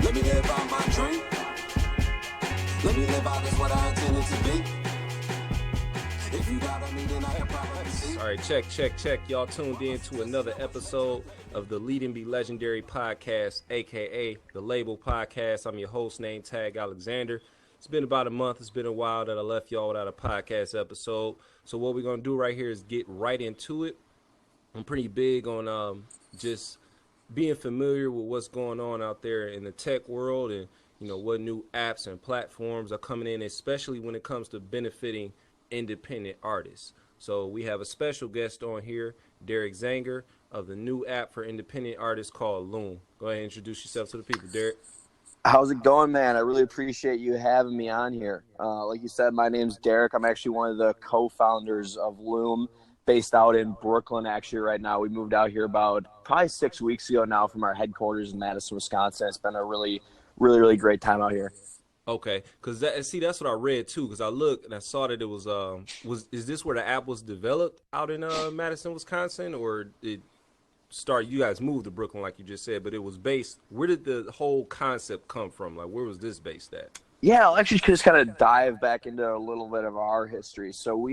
Let me live out my dream. Let me live out that's what I intended to be. If you doubt me, then I can probably see. All right, check. Y'all tuned in to another episode of the Lead and Be Legendary podcast, aka the LABL podcast. I'm your host, Nametag Alexander. It's been about a month. It's been a while that I left y'all without a podcast episode. So what we're gonna do right here is get right into it. I'm pretty big on just being familiar with what's going on out there in the tech world, and what new apps and platforms are coming in, especially when it comes to benefiting independent artists. So we have a special guest on here, Derek Zenger, of the new app for independent artists called LUM. Go ahead and introduce yourself to the people, Derek. How's it going, man? I really appreciate you having me on here. Like you said, my name's Derek. I'm actually one of the co-founders of LUM, based out in Brooklyn, actually, right now. We moved out here about probably 6 weeks ago now from our headquarters in Madison, Wisconsin. It's been a really great time out here. Okay, because that's what I read too. Because I looked and I saw that it was is this where the app was developed out in Madison, Wisconsin, or it started? You guys moved to Brooklyn, like you just said, but it was based. Where did the whole concept come from? Like, where was this based at? Yeah, I'll actually just kind of dive back into a little bit of our history. So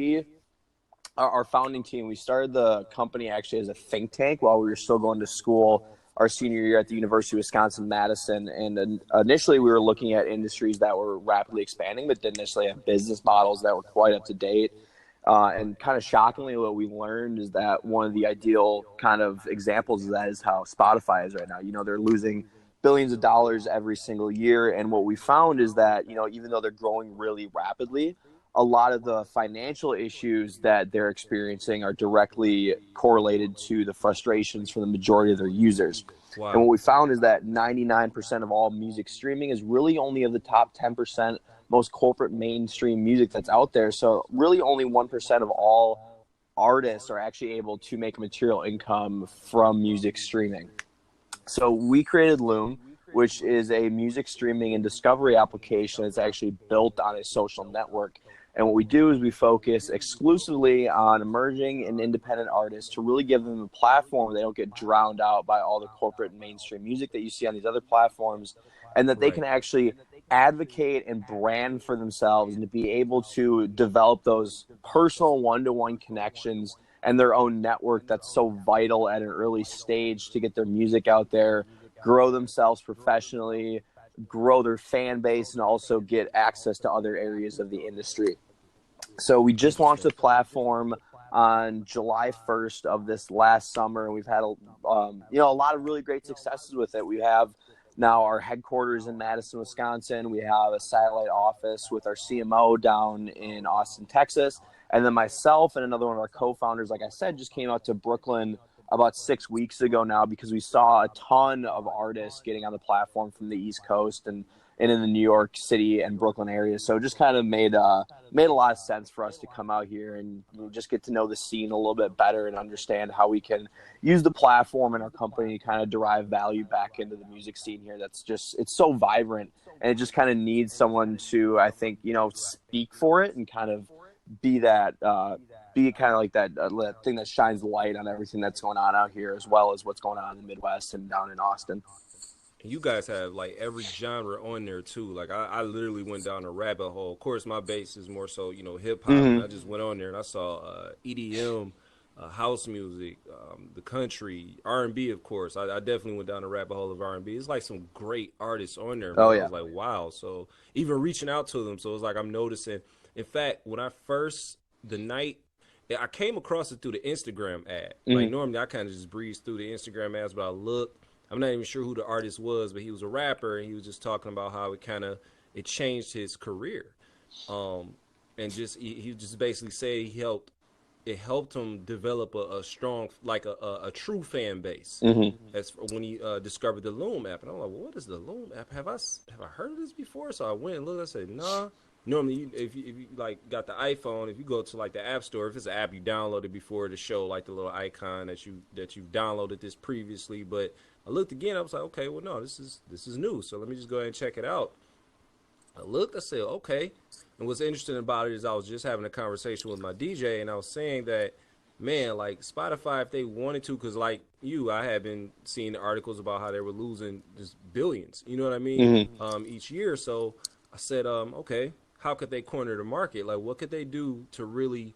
our founding team, we started the company actually as a think tank while we were still going to school our senior year at the University of Wisconsin-Madison. And initially we were looking at industries that were rapidly expanding, but didn't necessarily have business models that were quite up to date. And kind of shockingly, what we learned is that one of the ideal kind of examples of that is how Spotify is right now. They're losing billions of dollars every single year. And what we found is that, even though they're growing really rapidly, a lot of the financial issues that they're experiencing are directly correlated to the frustrations from the majority of their users. Wow. And what we found is that 99% of all music streaming is really only of the top 10% most corporate mainstream music that's out there. So really only 1% of all artists are actually able to make material income from music streaming. So we created LUM, which is a music streaming and discovery application that's actually built on a social network. And what we do is we focus exclusively on emerging and independent artists to really give them a platform where they don't get drowned out by all the corporate and mainstream music that you see on these other platforms, and that they can actually advocate and brand for themselves and to be able to develop those personal one-to-one connections and their own network that's so vital at an early stage to get their music out there, grow themselves professionally, grow their fan base, and also get access to other areas of the industry. So we just launched the platform on July 1st of this last summer, and we've had a lot of really great successes with it. We have now our headquarters in Madison, Wisconsin. We have a satellite office with our CMO down in Austin, Texas. And then myself and another one of our co-founders, like I said, just came out to Brooklyn about 6 weeks ago now because we saw a ton of artists getting on the platform from the East Coast and in the New York City and Brooklyn area. So it just kind of made a lot of sense for us to come out here and just get to know the scene a little bit better and understand how we can use the platform and our company to kind of derive value back into the music scene here. It's so vibrant, and it just kind of needs someone to, I think, speak for it and kind of be that, be kind of like that thing that shines the light on everything that's going on out here, as well as what's going on in the Midwest and down in Austin. You guys have like every genre on there too. Like I literally went down a rabbit hole. Of course, my base is more so hip hop. And I just went on there and I saw EDM, house music, the country, R&B. Of course, I definitely went down a rabbit hole of R&B. It's like some great artists on there. Man. Oh yeah. I was like, wow. So even reaching out to them, so it's like I'm noticing. In fact, when I I came across it through the Instagram ad. Like normally I kind of just breeze through the Instagram ads, but I looked. I'm not even sure who the artist was, but he was a rapper, and he was just talking about how it changed his career, and just he just basically said it helped him develop a strong, like a true fan base. That's when he discovered the LUM app, and I'm like, well, what is the LUM app? Have I heard of this before? So I went and looked. I said, nah. Normally, if you like got the iPhone, if you go to like the App Store, if it's an app you downloaded before to show like the little icon that you've downloaded this previously, but I looked again. I was like, okay, well, no, this is new. So let me just go ahead and check it out. I looked. I said, okay. And what's interesting about it is I was just having a conversation with my DJ, and I was saying that man, like Spotify, if they wanted to, because like you, I have been seeing articles about how they were losing just billions, you know what I mean, each year. So I said, okay, how could they corner the market? Like, what could they do to really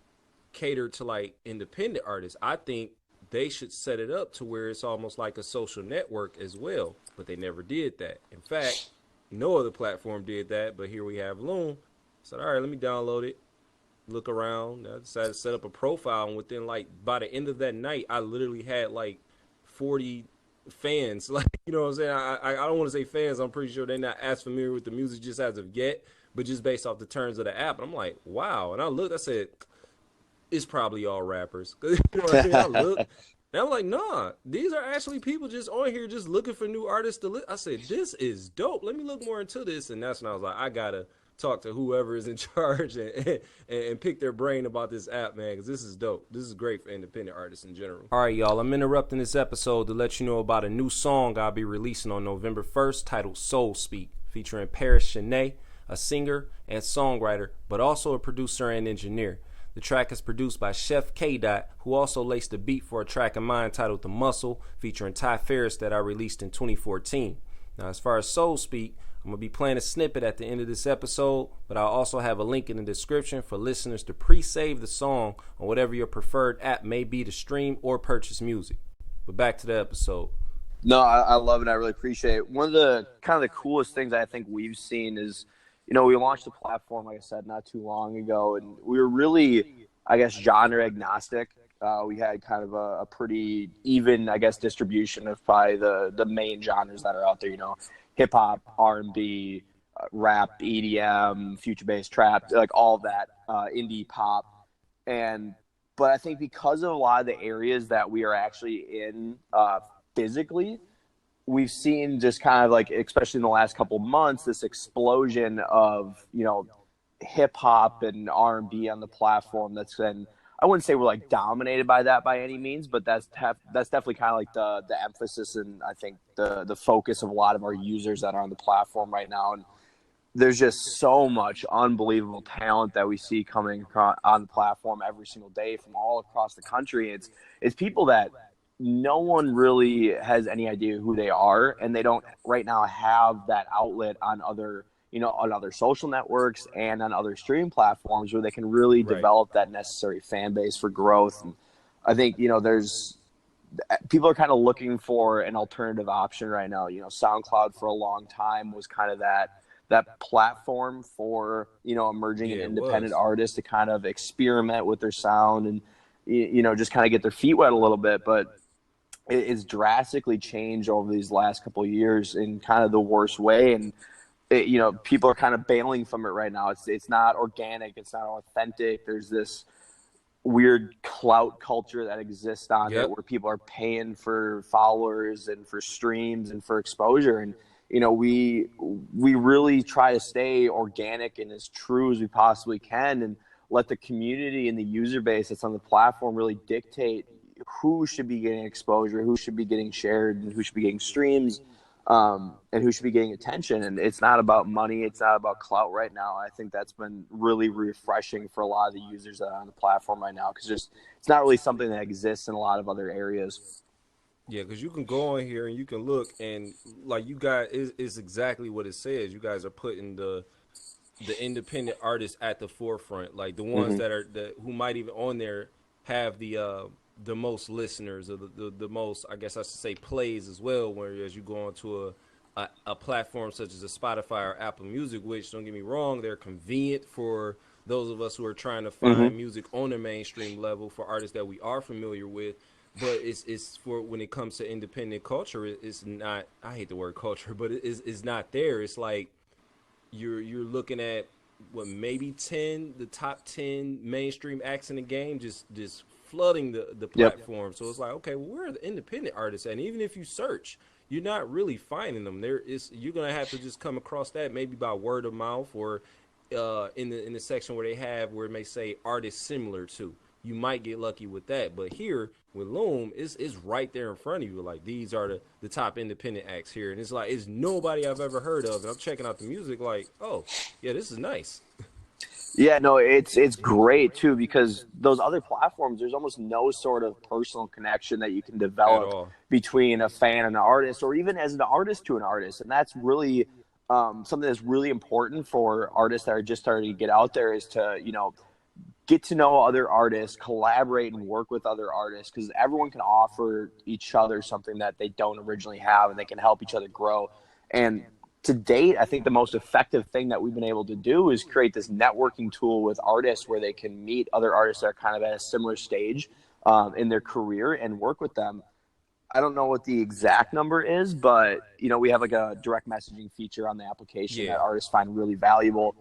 cater to like independent artists? I think they should set it up to where it's almost like a social network as well, but they never did that. In fact, no other platform did that, but here we have Loom. I said, all right, let me download it, look around. I decided to set up a profile, and within like by the end of that night, I literally had like 40 fans. Like, you know what I'm saying? I don't want to say fans. I'm pretty sure they're not as familiar with the music just as of yet, but just based off the terms of the app. And I'm like, wow. And I looked, I said, it's probably all rappers. You know what I mean? I looked, and I'm like, nah, these are actually people just on here just looking for new artists to I said, this is dope. Let me look more into this. And that's when I was like, I gotta talk to whoever is in charge and pick their brain about this app, man, because this is dope. This is great for independent artists in general. All right, y'all, I'm interrupting this episode to let you know about a new song I'll be releasing on November 1st titled Soul Speak, featuring Paris Shanae, a singer and songwriter, but also a producer and engineer. The track is produced by Chef K. Dot, who also laced the beat for a track of mine titled The Muscle, featuring Ty Ferris, that I released in 2014. Now, as far as Soul Speak, I'm going to be playing a snippet at the end of this episode, but I'll also have a link in the description for listeners to pre-save the song on whatever your preferred app may be to stream or purchase music. But back to the episode. No, I love it. I really appreciate it. One of the kind of the coolest things I think we've seen is, you know, we launched the platform, like I said, not too long ago, and we were really, I guess, genre agnostic. We had kind of a pretty even, I guess, distribution of probably the main genres that are out there, you know, hip hop, R&B, rap, EDM, future bass, trap, like all of that, indie pop. But I think because of a lot of the areas that we are actually in physically, we've seen just kind of like, especially in the last couple of months, this explosion of, you know, hip hop and R&B on the platform that's been, I wouldn't say we're like dominated by that by any means, but that's definitely kind of like the emphasis and I think the focus of a lot of our users that are on the platform right now. And there's just so much unbelievable talent that we see coming on the platform every single day from all across the country. It's people that no one really has any idea who they are, and they don't right now have that outlet on other, you know, on other social networks and on other streaming platforms where they can really develop that necessary fan base for growth. And I think, you know, people are kind of looking for an alternative option right now. You know, SoundCloud for a long time was kind of that platform for, you know, emerging and independent artists to kind of experiment with their sound and, you know, just kind of get their feet wet a little bit. But it's drastically changed over these last couple of years in kind of the worst way. And, you know, people are kind of bailing from it right now. It's not organic. It's not authentic. There's this weird clout culture that exists on it where people are paying for followers and for streams and for exposure. And, you know, we really try to stay organic and as true as we possibly can and let the community and the user base that's on the platform really dictate who should be getting exposure, who should be getting shared, and who should be getting streams, and who should be getting attention. And it's not about money. It's not about clout right now. I think that's been really refreshing for a lot of the users that are on the platform right now, because it's not really something that exists in a lot of other areas. Yeah, because you can go on here and you can look, and like you guys, is exactly what it says. You guys are putting the independent artists at the forefront, like the ones that are who might even on there have the most listeners or the most, I guess I should say, plays as well. Whereas you go onto a platform such as a Spotify or Apple Music, which, don't get me wrong, they're convenient for those of us who are trying to find music on the mainstream level for artists that we are familiar with. But it's for when it comes to independent culture, it's not. I hate the word culture, but it's not there. It's like you're looking at what, maybe the top 10 mainstream acts in the game, just flooding the platform. So it's like, okay, well, where are the independent artists at? And even if you search, you're not really finding them. You're gonna have to just come across that maybe by word of mouth or in the section where it may say artists similar to. You might get lucky with that, but here with Loom, it's right there in front of you. Like, these are the top independent acts here, and it's like it's nobody I've ever heard of. And I'm checking out the music, like, oh yeah, this is nice. Yeah, no, it's great too because those other platforms, there's almost no sort of personal connection that you can at develop all. between a fan and an artist, or even as an artist to an artist, and that's really something that's really important for artists that are just starting to get out there is to get to know other artists, collaborate and work with other artists because everyone can offer each other something that they don't originally have and they can help each other grow. And to date, I think the most effective thing that we've been able to do is create this networking tool with artists where they can meet other artists that are kind of at a similar stage in their career and work with them. I don't know what the exact number is, but we have like a direct messaging feature on the application Yeah, that artists find really valuable.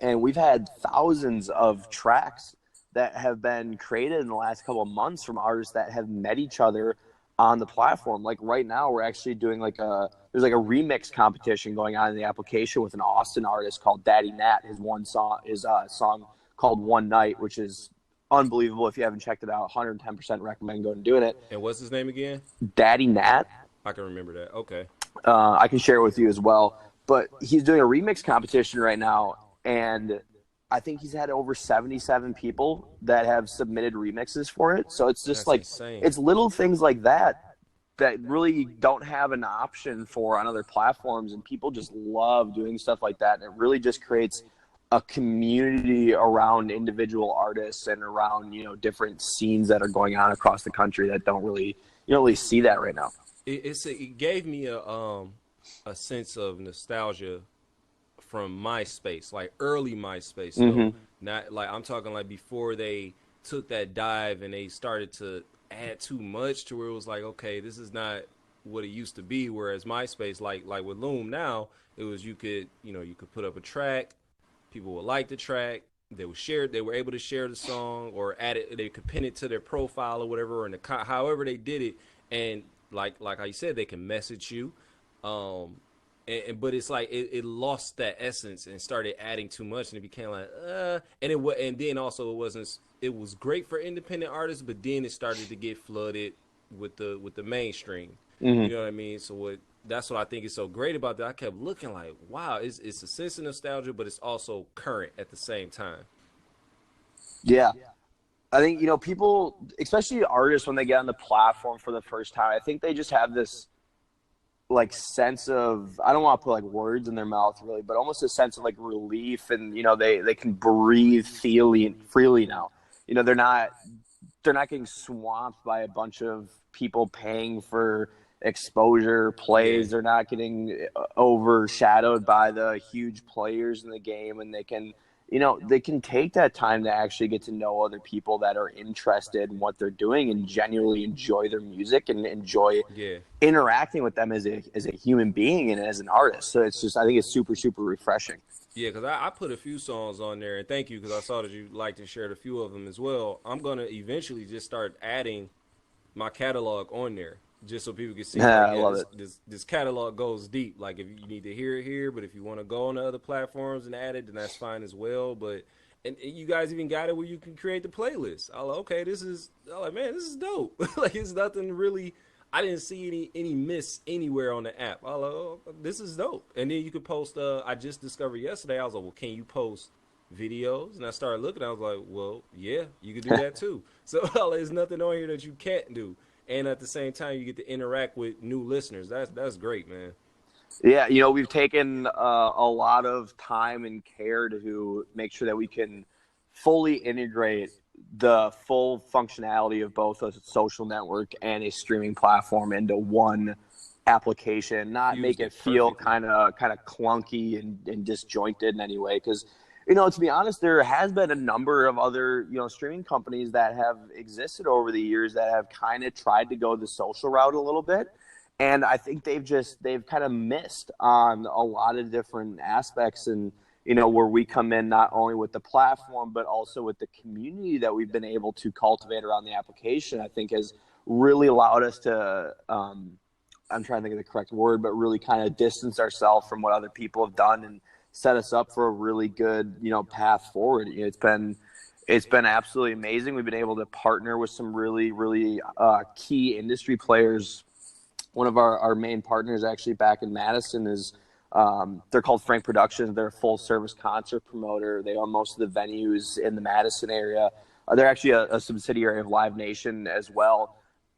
And we've had thousands of tracks that have been created in the last couple of months from artists that have met each other on the platform. Like right now, we're actually doing there's like a remix competition going on in the application with an Austin artist called Daddy Nat. His song called One Night, which is unbelievable. If you haven't checked it out, 110% recommend going and doing it. and what's his name again? Daddy Nat. I can remember that. Okay. I can share it with you as well. But he's doing a remix competition right now, and I think he's had over 77 people that have submitted remixes for it. So it's just That's insane. it's little things like that that really don't have an option for on other platforms, and people just love doing stuff like that. And it really just creates a community around individual artists and around different scenes that are going on across the country that you don't really see that right now. It gave me a sense of nostalgia from MySpace, like early MySpace. Mm-hmm. So not like I'm talking like before they took that dive and they started to add too much to where it was like, okay, this is not what it used to be. Whereas MySpace, like with LUM now, it was you could put up a track, people would like the track, they were able to share the song or add it, they could pin it to their profile or whatever, and however they did it, and like how you said, they can message you. But it's like it lost that essence and started adding too much, and it became like and then also it was great for independent artists, but then it started to get flooded with the mainstream. Mm-hmm. You know what I mean? So that's what I think is so great about that. I kept looking like, wow, it's a sense of nostalgia, but it's also current at the same time. Yeah. I think, people, especially artists, when they get on the platform for the first time, I think they just have this like sense of, I don't want to put like words in their mouth really, but almost a sense of like relief, and they can breathe freely now. They're not getting swamped by a bunch of people paying for exposure plays. Yeah. They're not getting overshadowed by the huge players in the game, and they can take that time to actually get to know other people that are interested in what they're doing and genuinely enjoy their music and enjoy Yeah. interacting with them as a human being and as an artist. So it's just, I think it's super, super refreshing. Yeah, because I put a few songs on there, and thank you, because I saw that you liked and shared a few of them as well. I'm going to eventually just start adding my catalog on there, just so people can see. I love it. This catalog goes deep. Like, if you need to hear it here, but if you want to go on to other platforms and add it, then that's fine as well. But and you guys even got it where you can create the playlist. I'm like, okay, I'm like, man, this is dope. Like, it's nothing really. I didn't see any miss anywhere on the app. I was like, oh, this is dope. And then you could post. I just discovered yesterday. I was like, well, can you post videos? And I started looking. I was like, well, yeah, you could do that too. So there's nothing on here that you can't do. And at the same time, you get to interact with new listeners. That's great, man. Yeah, we've taken a lot of time and care to make sure that we can fully integrate the full functionality of both a social network and a streaming platform into one application, not Used make it it feel perfectly. kind of clunky and disjointed in any way. Because to be honest, there has been a number of other streaming companies that have existed over the years that have kind of tried to go the social route a little bit. And I think they've kind of missed on a lot of different aspects, and where we come in not only with the platform but also with the community that we've been able to cultivate around the application, I think has really allowed us to I'm trying to think of the correct word, but really kind of distance ourselves from what other people have done and set us up for a really good path forward. It's been absolutely amazing. We've been able to partner with some really, really key industry players. One of our main partners actually back in Madison is They're called Frank Productions. They're a full-service concert promoter. They own most of the venues in the Madison area. They're actually a subsidiary of Live Nation as well.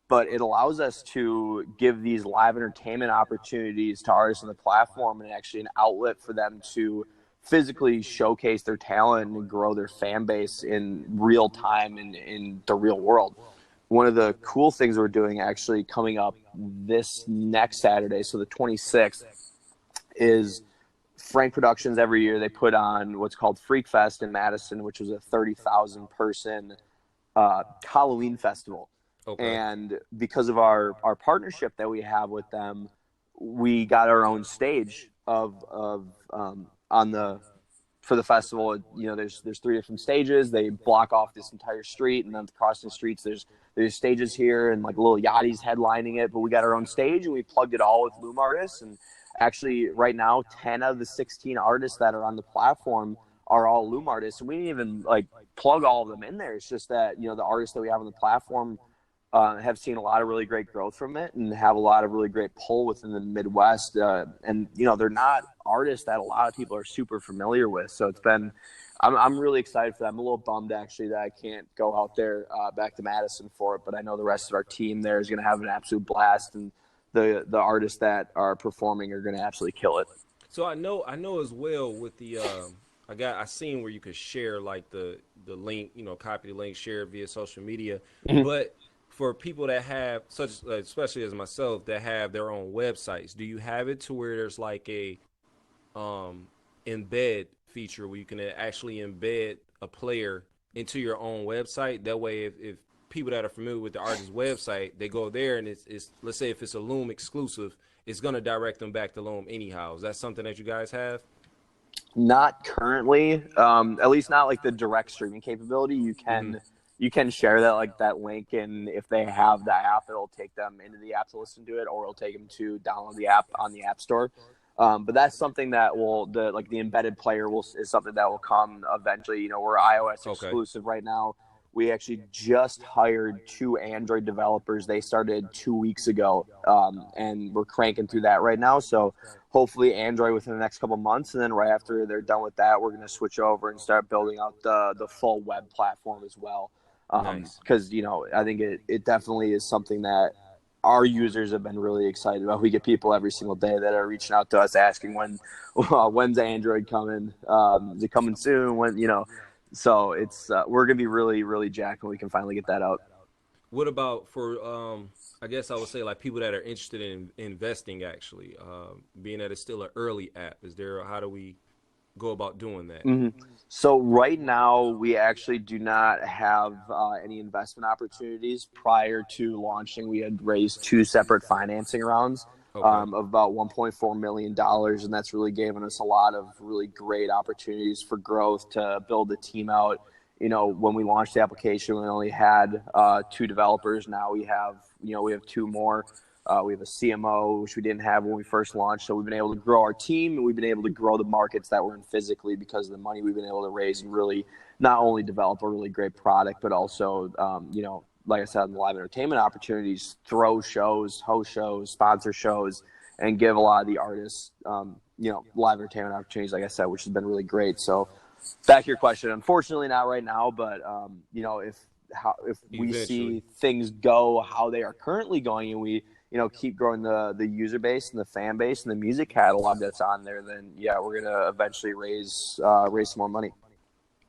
But it allows us to give these live entertainment opportunities to artists on the platform, and actually an outlet for them to physically showcase their talent and grow their fan base in real time and in the real world. One of the cool things we're doing actually coming up this next Saturday, so the 26th, is Frank Productions. Every year they put on what's called Freak Fest in Madison, which is a 30,000 person Halloween festival. Okay. And because of our partnership that we have with them, we got our own stage for the festival. You know, there's 3 different stages. They block off this entire street, and then across the streets there's stages here, and like little yachties headlining it. But we got our own stage, and we plugged it all with LUM artists. And actually, right now, 10 of the 16 artists that are on the platform are all LUM artists, and we didn't even like plug all of them in there. It's just that, you know, the artists that we have on the platform have seen a lot of really great growth from it and have a lot of really great pull within the Midwest. And, you know, they're not artists that a lot of people are super familiar with. So it's been, I'm really excited for that. I'm a little bummed actually that I can't go out there back to Madison for it, but I know the rest of our team there is going to have an absolute blast, and the artists that are performing are going to absolutely kill it. So I know as well with the I seen where you could share like the link, you know, copy the link, share it via social media, but for people that have such, especially as myself, that have their own websites, do you have it to where there's like a embed feature where you can actually embed a player into your own website? That way, if people that are familiar with the artist's website, they go there and it's let's say if it's a LUM exclusive, it's going to direct them back to LUM anyhow. Is that something that you guys have? Not currently, at least not like the direct streaming capability. You can share that link, and if they have the app, it'll take them into the app to listen to it, or it'll take them to download the app on the App Store. But that's something that the embedded player is something that will come eventually. You know, we're iOS exclusive right now. We actually just hired 2 Android developers. They started 2 weeks ago, and we're cranking through that right now. So hopefully Android within the next couple months, and then right after they're done with that, we're going to switch over and start building out the full web platform as well. Because, you know, I think it definitely is something that our users have been really excited about. We get people every single day that are reaching out to us asking when's Android coming? Is it coming soon? When, you know, so it's we're gonna be really, really jacked when we can finally get that out. What about for I guess I would say like people that are interested in investing actually, being that it's still an early app, how do we go about doing that? So right now we actually do not have any investment opportunities. Prior to launching, we had raised 2 separate financing rounds of about $1.4 million, and that's really given us a lot of really great opportunities for growth to build the team out. You know, when we launched the application, we only had 2 developers. Now we have 2 more. We have a CMO, which we didn't have when we first launched. So we've been able to grow our team, and we've been able to grow the markets that we're in physically because of the money we've been able to raise, and really not only develop a really great product, but also, you know, like I said, in the live entertainment opportunities, throw shows, host shows, sponsor shows, and give a lot of the artists, you know, live entertainment opportunities, like I said, which has been really great. So back to your question, unfortunately not right now, but, you know, if we see things go how they are currently going, and we, you know, keep growing the user base and the fan base and the music catalog that's on there, then yeah, we're gonna eventually raise some more money.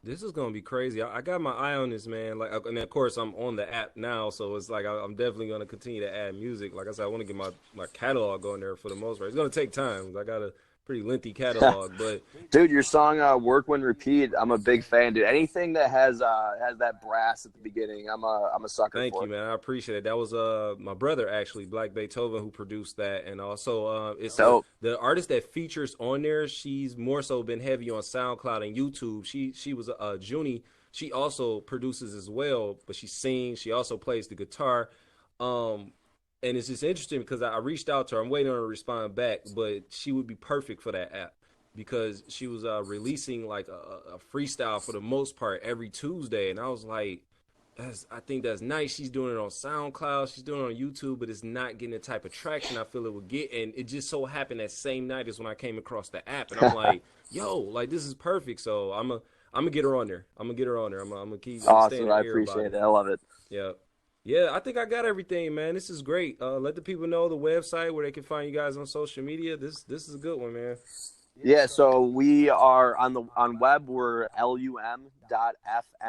This is gonna be crazy. I got my eye on this, man. Like, and of course, I'm on the app now, so it's like I'm definitely gonna continue to add music. Like I said, I want to get my catalog going there for the most part. It's gonna take time. I got a pretty lengthy catalog, but dude, your song "Work When Repeat," I'm a big fan, dude. Anything that has that brass at the beginning, I'm a sucker for. Thank you, man. I appreciate it. That was my brother actually, Black Beethoven, who produced that, and also it's the artist that features on there. She's more so been heavy on SoundCloud and YouTube. She was Junie. She also produces as well, but she sings. She also plays the guitar. And it's just interesting because I reached out to her. I'm waiting on her to respond back, but she would be perfect for that app because she was releasing like a freestyle for the most part every Tuesday. And I was like, I think that's nice. She's doing it on SoundCloud. She's doing it on YouTube, but it's not getting the type of traction I feel it would get. And it just so happened that same night is when I came across the app, and I'm like, yo, like this is perfect. So I'm gonna get her on there. I'm gonna keep Awesome. I appreciate it. I love it. Yeah. Yeah, I think I got everything, man. This is great. Let the people know the website where they can find you guys on social media. This is a good one, man. Yeah, so we are on web, we're LUM.FM,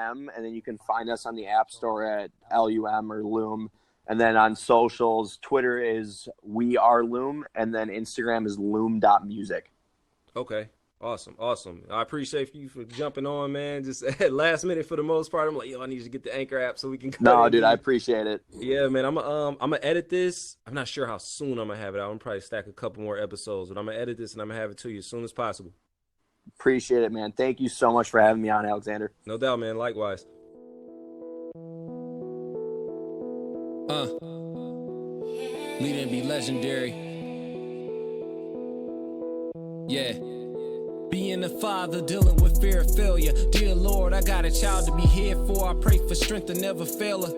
and then you can find us on the App Store at LUM or LUM. And then on socials, Twitter is We Are LUM, and then Instagram is LUM.music. Okay. Awesome. I appreciate you for jumping on, man. Just at last minute for the most part. I'm like, yo, I need you to get the Anchor app so we can. No, dude, I appreciate it. Yeah, man. I'm gonna edit this. I'm not sure how soon I'm gonna have it out. I'm gonna probably stack a couple more episodes, but I'm gonna edit this and I'm gonna have it to you as soon as possible. Appreciate it, man. Thank you so much for having me on, Alexander. No doubt, man. Likewise. Leading be legendary. Yeah. Being a father, dealing with fear of failure. Dear Lord, I got a child to be here for. I pray for strength to never fail her.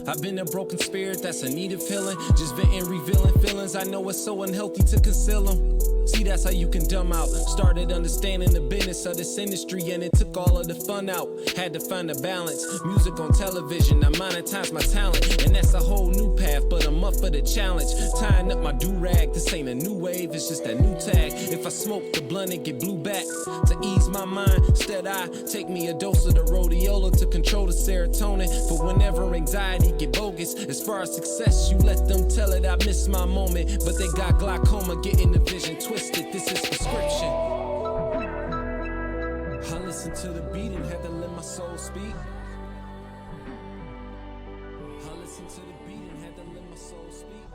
I've been a broken spirit that's in need of healing. Just venting, revealing feelings. I know it's so unhealthy to conceal them. See, that's how you can dumb out. Started understanding the business of this industry, and it took all of the fun out. Had to find a balance. Music on television, I monetize my talent, and that's a whole new path, but I'm up for the challenge. Tying up my do-rag, this ain't a new wave, it's just that new tag. If I smoke the blunt and get blue back to ease my mind, instead I take me a dose of the rhodiola to control the serotonin. For whenever anxiety get bogus, as far as success, you let them tell it I missed my moment, but they got glaucoma, getting the vision twisted. This is prescription. I listened to the beat and had to let my soul speak. I listened to the beat and had to let my soul speak.